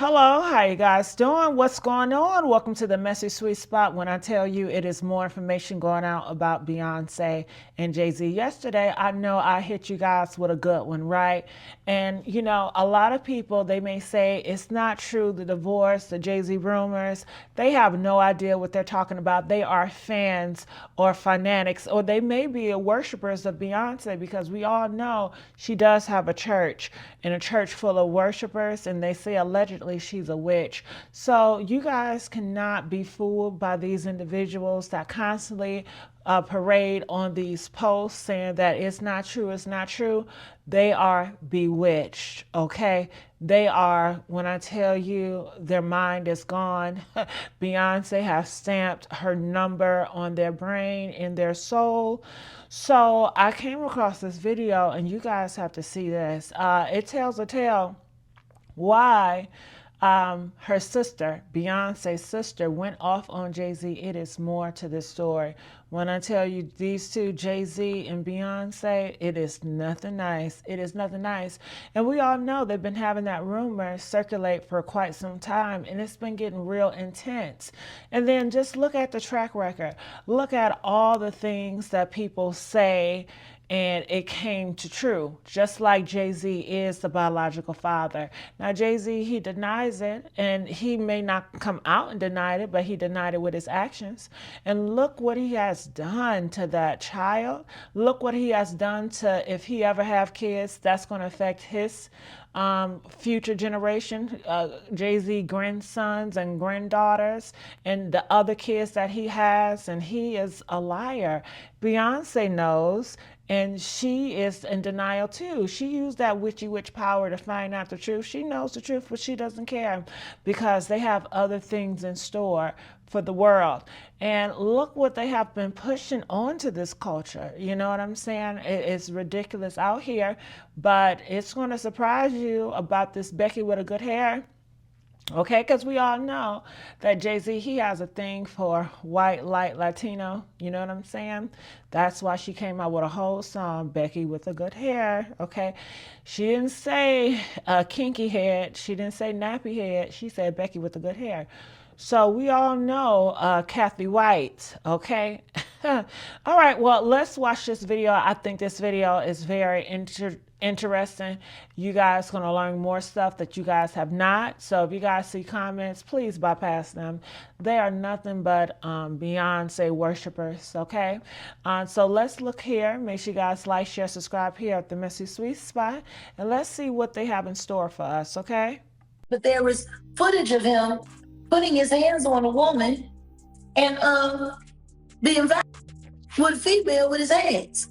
Hello, how you guys doing? What's going on? Welcome to the Messy Sweet Spot. When I tell you it is more information going out about Beyonce and Jay Z. Yesterday, I know I hit you guys with a good one, right? And a lot of people, they may say it's not true, the divorce, the Jay Z rumors. They have no idea what they're talking about. They are fans or fanatics, or they may be worshipers of Beyonce, because we all know she does have a church, and a church full of worshipers, and they say allegedly she's a witch. So you guys cannot be fooled by these individuals that constantly parade on these posts saying that it's not true, it's not true. They are bewitched, okay? They are, when I tell you their mind is gone, Beyonce has stamped her number on their brain, in their soul. So I came across this video, and you guys have to see this. It tells a tale why her sister, Beyonce's sister, went off on Jay Z. It is more to this story. When I tell you these two, Jay Z and Beyonce, it is nothing nice. It is nothing nice. And we all know they've been having that rumor circulate for quite some time, and it's been getting real intense. And then just look at the track record. Look at all the things that people say, and it came to true, just like Jay Z is the biological father. Now, Jay Z, he denies it, and he may not come out and deny it, but he denied it with his actions. And look what he has done to that child. Look what he has done to, if he ever have kids, that's going to affect his future generation, Jay-Z grandsons and granddaughters, and the other kids that he has. And he is a liar. Beyonce knows, and she is in denial too. She used that witchy witch power to find out the truth. She knows the truth, but she doesn't care, because they have other things in store for the world. And look what they have been pushing onto this culture. You know what I'm saying? It's ridiculous out here, but it's going to surprise you about this Becky with a good hair. Okay, because we all know that Jay Z, he has a thing for white, light Latino. You know what I'm saying? That's why she came out with a whole song, Becky with a Good Hair. Okay, she didn't say kinky head. She didn't say nappy head. She said Becky with a good hair. So we all know Kathy White, okay? All right, well, let's watch this video. I think this video is very interesting. You guys going to learn more stuff that you guys have not. So if you guys see comments, please bypass them. They are nothing but Beyonce worshipers, okay? So let's look here. Make sure you guys like, share, subscribe here at the Messy Sweet Spot. And let's see what they have in store for us, okay? But there was footage of him putting his hands on a woman and being violent with a female with his hands.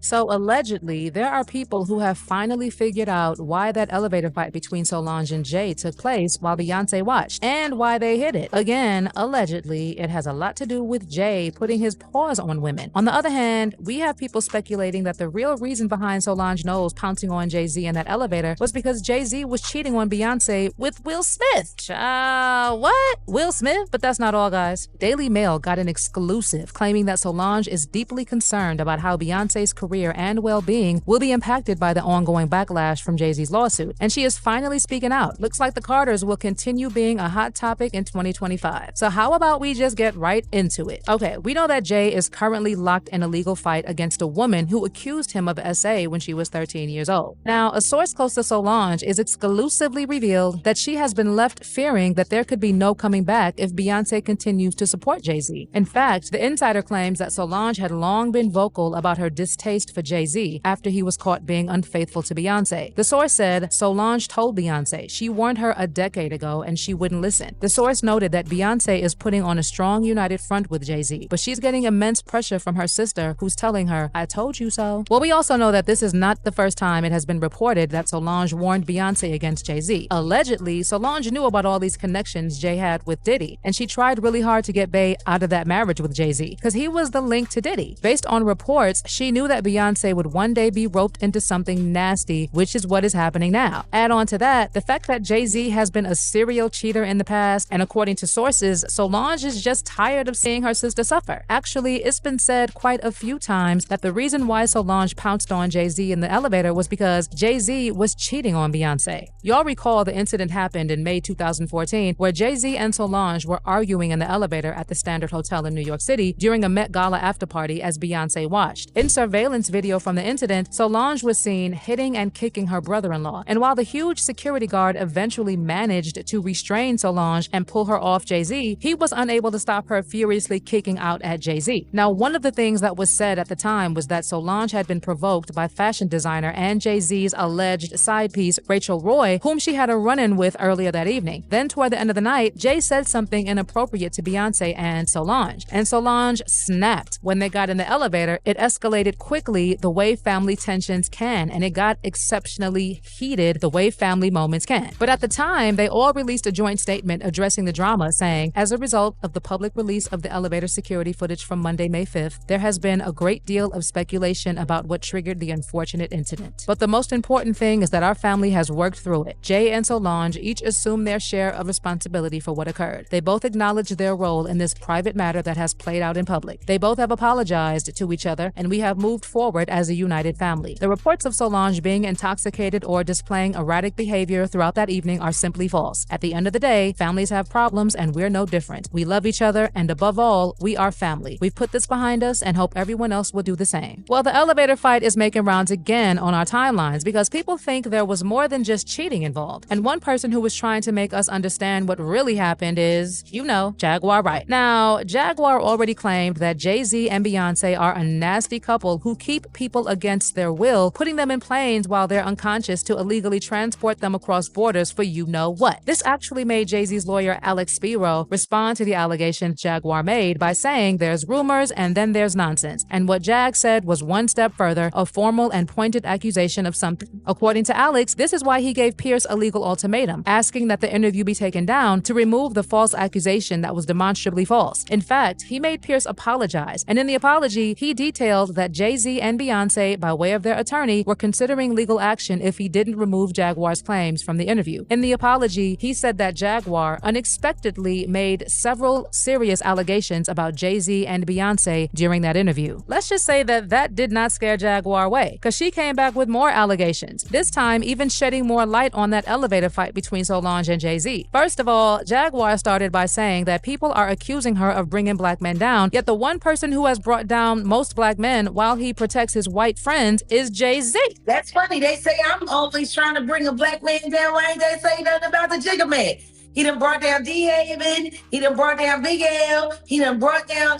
So allegedly, there are people who have finally figured out why that elevator fight between Solange and Jay took place while Beyonce watched, and why they hid it. Again, allegedly, it has a lot to do with Jay putting his paws on women. On the other hand, we have people speculating that the real reason behind Solange Knowles pouncing on Jay Z in that elevator was because Jay Z was cheating on Beyonce with Will Smith. What? Will Smith? But that's not all, guys. Daily Mail got an exclusive claiming that Solange is deeply concerned about how Beyonce's career and well-being will be impacted by the ongoing backlash from Jay Z's lawsuit, and she is finally speaking out. Looks like the Carters will continue being a hot topic in 2025. So how about we just get right into it? Okay, we know that Jay is currently locked in a legal fight against a woman who accused him of SA when she was 13 years old. Now, a source close to Solange is exclusively revealed that she has been left fearing that there could be no coming back if Beyonce continues to support Jay Z. In fact, the insider claims that Solange had long been vocal about her distaste for Jay Z after he was caught being unfaithful to Beyonce. The source said Solange told Beyonce she warned her a decade ago and she wouldn't listen. The source noted that Beyonce is putting on a strong united front with Jay Z, but she's getting immense pressure from her sister, who's telling her, "I told you so." Well, we also know that this is not the first time it has been reported that Solange warned Beyonce against Jay Z. Allegedly, Solange knew about all these connections Jay had with Diddy, and she tried really hard to get Bey out of that marriage with Jay Z because he was the link to Diddy. Based on reports, she knew that Beyonce would one day be roped into something nasty, which is what is happening now. Add on to that the fact that Jay Z has been a serial cheater in the past, and according to sources, Solange is just tired of seeing her sister suffer. Actually, it's been said quite a few times that the reason why Solange pounced on Jay Z in the elevator was because Jay Z was cheating on Beyonce. Y'all recall the incident happened in May 2014 where Jay Z and Solange were arguing in the elevator at the Standard Hotel in New York City during a Met Gala after party as Beyonce watched. In surveillance video from the incident, Solange was seen hitting and kicking her brother-in-law, and while the huge security guard eventually managed to restrain Solange and pull her off Jay Z, he was unable to stop her furiously kicking out at Jay Z. Now, one of the things that was said at the time was that Solange had been provoked by fashion designer and Jay Z's alleged side piece, Rachel Roy, whom she had a run-in with earlier that evening. Then toward the end of the night, Jay said something inappropriate to Beyonce and Solange snapped. When they got in the elevator, it escalated quickly the way family tensions can, and it got exceptionally heated the way family moments can. But at the time, they all released a joint statement addressing the drama, saying, as a result of the public release of the elevator security footage from Monday, May 5th, there has been a great deal of speculation about what triggered the unfortunate incident. But the most important thing is that our family has worked through it. Jay and Solange each assumed their share of responsibility for what occurred. They both acknowledged their role in this private matter that has played out in public. They both have apologized to each other, and we have moved forward as a united family. The reports of Solange being intoxicated or displaying erratic behavior throughout that evening are simply false. At the end of the day, families have problems, and we're no different. We love each other, and above all, we are family. We've put this behind us and hope everyone else will do the same. Well, the elevator fight is making rounds again on our timelines because people think there was more than just cheating involved. And one person who was trying to make us understand what really happened is, Jaguar Wright. Now, Jaguar already claimed that Jay Z and Beyonce are a nasty couple who keep people against their will, putting them in planes while they're unconscious to illegally transport them across borders for you-know-what. This actually made Jay Z's lawyer Alex Spiro respond to the allegations Jaguar made by saying there's rumors and then there's nonsense. And what Jag said was one step further, a formal and pointed accusation of something. According to Alex, this is why he gave Pierce a legal ultimatum, asking that the interview be taken down to remove the false accusation that was demonstrably false. In fact, he made Pierce apologize, and in the apology, he detailed that Jay Z and Beyonce, by way of their attorney, were considering legal action if he didn't remove Jaguar's claims from the interview. In the apology, he said that Jaguar unexpectedly made several serious allegations about Jay Z and Beyonce during that interview. Let's just say that did not scare Jaguar away, because she came back with more allegations, this time even shedding more light on that elevator fight between Solange and Jay Z. First of all, Jaguar started by saying that people are accusing her of bringing black men down, yet the one person who has brought down most black men while he protects his white friends is Jay Z. That's funny. They say I'm always trying to bring a black man down. Why ain't they say nothing about the Jigga Man? He done brought down D. Haven. He done brought down Big L. He done brought down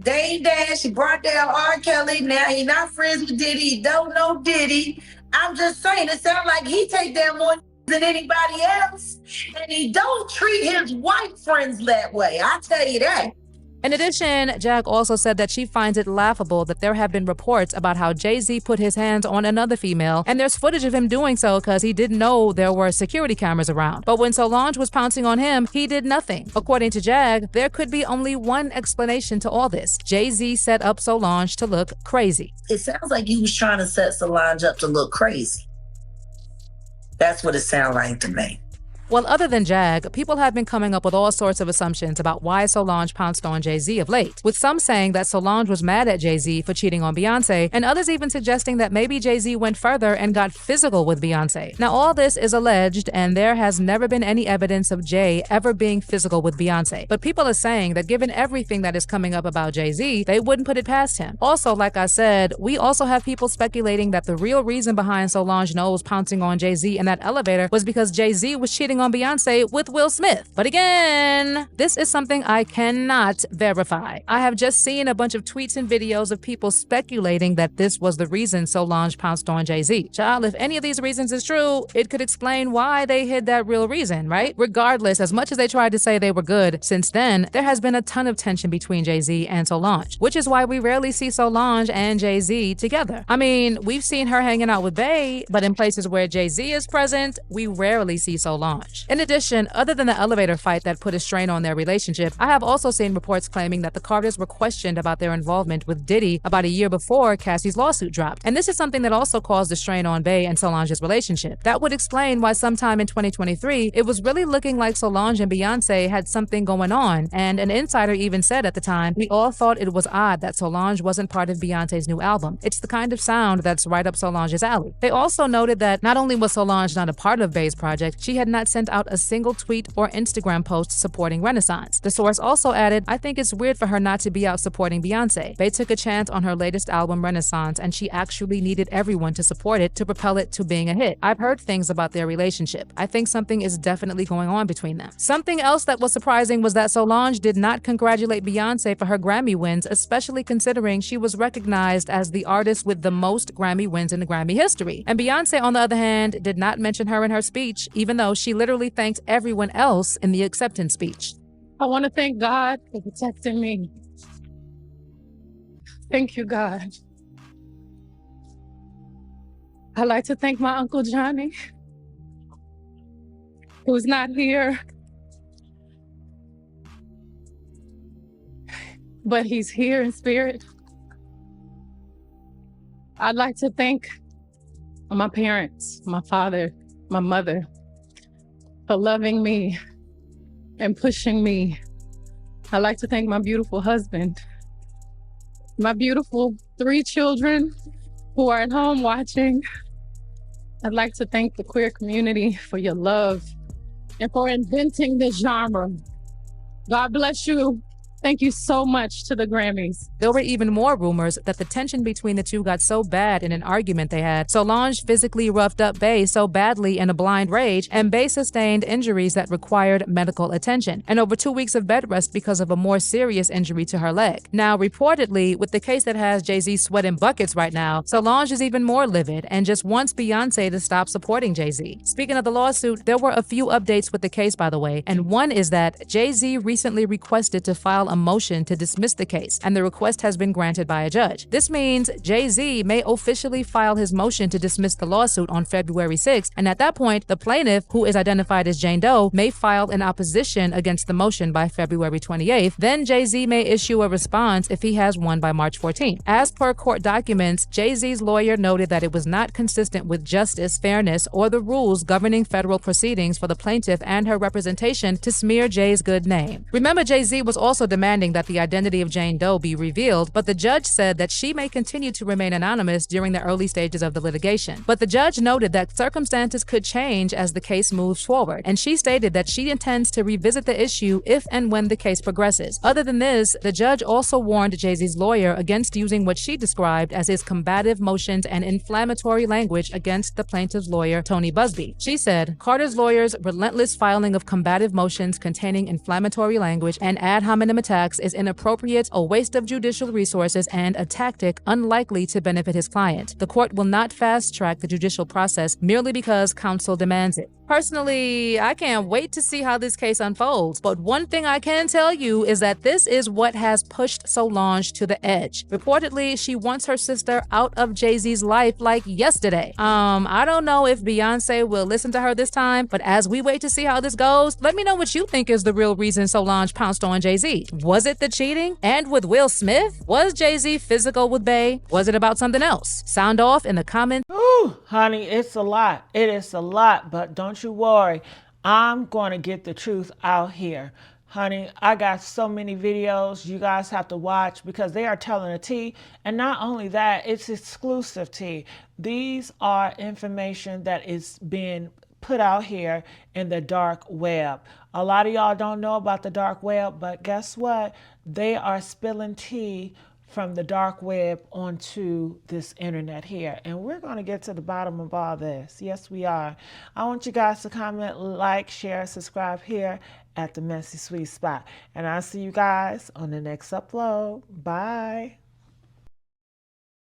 Dame Dash. He brought down R. Kelly. Now he not friends with Diddy. He don't know Diddy. I'm just saying, it sounds like he take down more than anybody else. And he don't treat his white friends that way. I tell you that. In addition, Jag also said that she finds it laughable that there have been reports about how Jay Z put his hands on another female, and there's footage of him doing so because he didn't know there were security cameras around. But when Solange was pouncing on him, he did nothing. According to Jag, there could be only one explanation to all this. Jay Z set up Solange to look crazy. It sounds like he was trying to set Solange up to look crazy. That's what it sounds like to me. Well, other than Jag, people have been coming up with all sorts of assumptions about why Solange pounced on Jay Z of late, with some saying that Solange was mad at Jay Z for cheating on Beyonce, and others even suggesting that maybe Jay Z went further and got physical with Beyonce. Now, all this is alleged, and there has never been any evidence of Jay ever being physical with Beyonce. But people are saying that given everything that is coming up about Jay Z, they wouldn't put it past him. Also, like I said, we also have people speculating that the real reason behind Solange Knowles pouncing on Jay Z in that elevator was because Jay Z was cheating on Beyonce with Will Smith. But again, this is something I cannot verify. I have just seen a bunch of tweets and videos of people speculating that this was the reason Solange pounced on Jay Z. Child, if any of these reasons is true, it could explain why they hid that real reason, right? Regardless, as much as they tried to say they were good, since then, there has been a ton of tension between Jay Z and Solange, which is why we rarely see Solange and Jay Z together. I mean, we've seen her hanging out with Bey, but in places where Jay Z is present, we rarely see Solange. Solange. In addition, other than the elevator fight that put a strain on their relationship, I have also seen reports claiming that the Carters were questioned about their involvement with Diddy about a year before Cassie's lawsuit dropped. And this is something that also caused a strain on Bey and Solange's relationship. That would explain why sometime in 2023, it was really looking like Solange and Beyonce had something going on. And an insider even said at the time, we all thought it was odd that Solange wasn't part of Beyonce's new album. It's the kind of sound that's right up Solange's alley. They also noted that not only was Solange not a part of Bey's project, she had not sent out a single tweet or Instagram post supporting Renaissance. The source also added, I think it's weird for her not to be out supporting Beyonce. Bey took a chance on her latest album, Renaissance, and she actually needed everyone to support it to propel it to being a hit. I've heard things about their relationship. I think something is definitely going on between them. Something else that was surprising was that Solange did not congratulate Beyonce for her Grammy wins, especially considering she was recognized as the artist with the most Grammy wins in the Grammy history. And Beyonce, on the other hand, did not mention her in her speech, even though she literally thanked everyone else in the acceptance speech. I want to thank God for protecting me. Thank you, God. I'd like to thank my Uncle Johnny, who's not here, but he's here in spirit. I'd like to thank my parents, my father, my mother, for loving me and pushing me. I'd like to thank my beautiful husband, my beautiful 3 children who are at home watching. I'd like to thank the queer community for your love and for inventing this genre. God bless you. Thank you so much to the Grammys. There were even more rumors that the tension between the two got so bad in an argument they had. Solange physically roughed up Bey so badly in a blind rage, and Bey sustained injuries that required medical attention, and over 2 weeks of bed rest because of a more serious injury to her leg. Now, reportedly, with the case that has Jay Z sweating buckets right now, Solange is even more livid and just wants Beyonce to stop supporting Jay Z. Speaking of the lawsuit, there were a few updates with the case, by the way, and one is that Jay Z recently requested to file a motion to dismiss the case, and the request has been granted by a judge. This means Jay Z may officially file his motion to dismiss the lawsuit on February 6th, and at that point, the plaintiff, who is identified as Jane Doe, may file an opposition against the motion by February 28th. Then Jay Z may issue a response if he has one by March 14th. As per court documents, Jay Z's lawyer noted that it was not consistent with justice, fairness, or the rules governing federal proceedings for the plaintiff and her representation to smear Jay's good name. Remember, Jay Z was also demanding that the identity of Jane Doe be revealed, but the judge said that she may continue to remain anonymous during the early stages of the litigation. But the judge noted that circumstances could change as the case moves forward, and she stated that she intends to revisit the issue if and when the case progresses. Other than this, the judge also warned Jay Z's lawyer against using what she described as his combative motions and inflammatory language against the plaintiff's lawyer, Tony Busby. She said, Carter's lawyer's relentless filing of combative motions containing inflammatory language and ad hominem attacks is inappropriate, a waste of judicial resources, and a tactic unlikely to benefit his client. The court will not fast-track the judicial process merely because counsel demands it. Personally, I can't wait to see how this case unfolds, but one thing I can tell you is that this is what has pushed Solange to the edge. Reportedly, she wants her sister out of Jay Z's life like yesterday. I don't know if Beyonce will listen to her this time, but as we wait to see how this goes, let me know what you think is the real reason Solange pounced on Jay Z. Was it the cheating? And with Will Smith? Was Jay Z physical with Bey? Was it about something else? Sound off in the comments. Ooh, honey, it's a lot. It is a lot, but don't you worry. I'm going to get the truth out here. Honey, I got so many videos you guys have to watch because they are telling the tea. And not only that, it's exclusive tea. These are information that is being put out here in the dark web. A lot of y'all don't know about the dark web, but guess what? They are spilling tea from the dark web onto this internet here. And we're going to get to the bottom of all this. Yes, we are. I want you guys to comment, like, share, subscribe here at the Messy Sweet Spot. And I'll see you guys on the next upload. Bye.